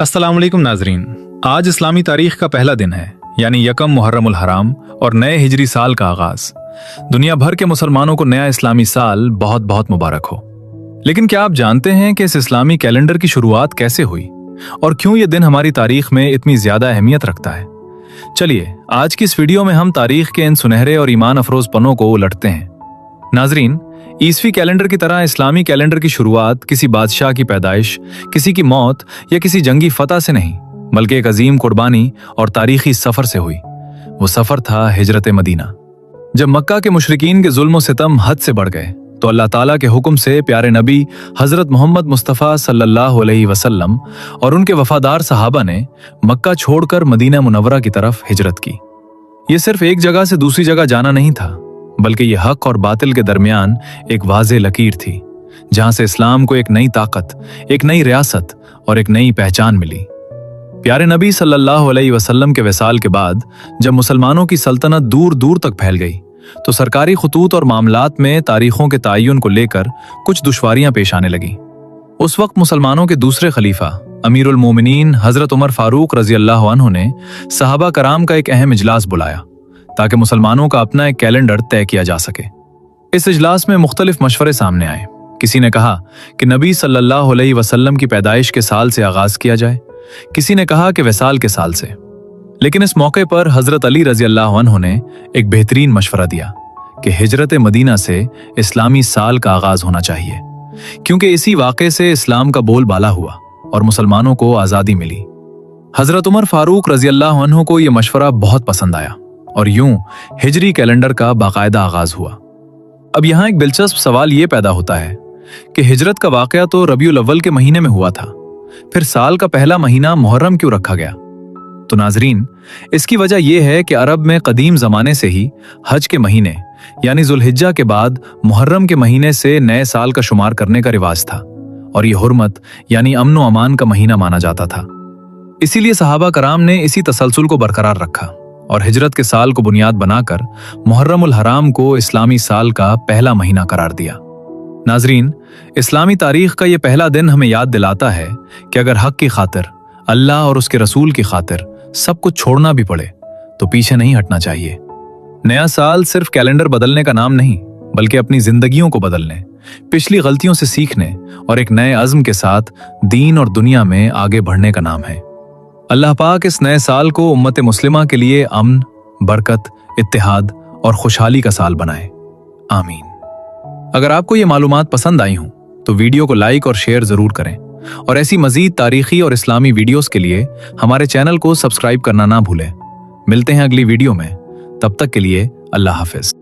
अस्सलाम वालेकुम नाजरीन। आज इस्लामी तारीख का पहला दिन है, यानी यकम मुहर्रम उल हराम और नए हिजरी साल का आगाज। दुनिया भर के मुसलमानों को नया इस्लामी साल बहुत बहुत मुबारक हो। लेकिन क्या आप जानते हैं कि इस इस्लामी कैलेंडर की शुरुआत कैसे हुई और क्यों ये दिन हमारी तारीख में इतनी ज्यादा अहमियत रखता है? चलिए आज की इस वीडियो में हम तारीख के इन सुनहरे और ईमान अफरोज पन्नों को उलटते हैं। नाजरीन, ईसवी कैलेंडर की तरह इस्लामी कैलेंडर की शुरुआत किसी बादशाह की पैदाइश, किसी की मौत या किसी जंगी फतह से नहीं, बल्कि एक अजीम कुर्बानी और तारीखी सफर से हुई। वो सफर था हिजरत मदीना। जब मक्का के मुशरिकीन के जुल्म सितम हद से बढ़ गए तो अल्लाह ताला के हुक्म से प्यारे नबी हजरत मोहम्मद मुस्तफ़ा सल्लल्लाहु अलैहि वसल्लम और उनके वफादार सहाबा ने मक्का छोड़कर मदीना मुनव्वरा की तरफ हिजरत की। ये सिर्फ एक जगह से दूसरी जगह जाना नहीं था, बल्कि ये हक और बातिल के दरमियान एक वाज़े लकीर थी, जहां से इस्लाम को एक नई ताकत, एक नई रियासत और एक नई पहचान मिली। प्यारे नबी सल्लल्लाहु अलैहि वसल्लम के विसाल के बाद जब मुसलमानों की सल्तनत दूर दूर तक फैल गई तो सरकारी खतूत और मामलात में तारीखों के तायुन को लेकर कुछ दुश्वारियां पेश आने लगी। उस वक्त मुसलमानों के दूसरे खलीफा अमीरुल मोमिनीन हजरत उमर फारूक रजी अल्लाह अन्हु ने सहाबा कराम का एक अहम इजलास बुलाया ताकि मुसलमानों का अपना एक कैलेंडर तय किया जा सके। इस इजलास में मुख्तलिफ मशवरे सामने आए। किसी ने कहा कि नबी सल्लल्लाहु अलैहि वसल्लम की पैदाइश के साल से आगाज किया जाए, किसी ने कहा कि विसाल के साल से। लेकिन इस मौके पर हजरत अली रजी अल्लाह अन्हु ने एक बेहतरीन मशवरा दिया कि हिजरत मदीना से इस्लामी साल का आगाज होना चाहिए, क्योंकि इसी वाक़े से इस्लाम का बोलबाला हुआ और मुसलमानों को आज़ादी मिली। हजरत उमर फारूक रजी अल्लाह अन्हु को यह मशवरा बहुत पसंद आया और यूं हिजरी कैलेंडर का बाकायदा आगाज हुआ। अब यहां एक दिलचस्प सवाल यह पैदा होता है कि हिजरत का वाकया तो रबीउल अव्वल के महीने में हुआ था, फिर साल का पहला महीना मुहर्रम क्यों रखा गया? तो नाजरीन, इसकी वजह यह है कि अरब में कदीम जमाने से ही हज के महीने यानी जुल्हिज्जा के बाद मुहर्रम के महीने से नए साल का शुमार करने का रिवाज था और यह हुर्मत यानी अमन व अमान का महीना माना जाता था। इसीलिए सहाबा कराम ने इसी तसलसल को बरकरार रखा और हिजरत के साल को बुनियाद बनाकर मुहर्रम उल हराम को इस्लामी साल का पहला महीना करार दिया। नाजरीन, इस्लामी तारीख का यह पहला दिन हमें याद दिलाता है कि अगर हक की खातिर, अल्लाह और उसके रसूल की खातिर सब कुछ छोड़ना भी पड़े तो पीछे नहीं हटना चाहिए। नया साल सिर्फ कैलेंडर बदलने का नाम नहीं, बल्कि अपनी जिंदगियों को बदलने, पिछली गलतियों से सीखने और एक नए अज़्म के साथ दीन और दुनिया में आगे बढ़ने का नाम है। अल्लाह पाक इस नए साल को उम्मत मुस्लिमा के लिए अमन, बरकत, इत्तेहाद और खुशहाली का साल बनाए। आमीन। अगर आपको ये मालूमात पसंद आई हों तो वीडियो को लाइक और शेयर जरूर करें और ऐसी मजीद तारीखी और इस्लामी वीडियोस के लिए हमारे चैनल को सब्सक्राइब करना ना भूलें। मिलते हैं अगली वीडियो में, तब तक के लिए अल्लाह हाफिज।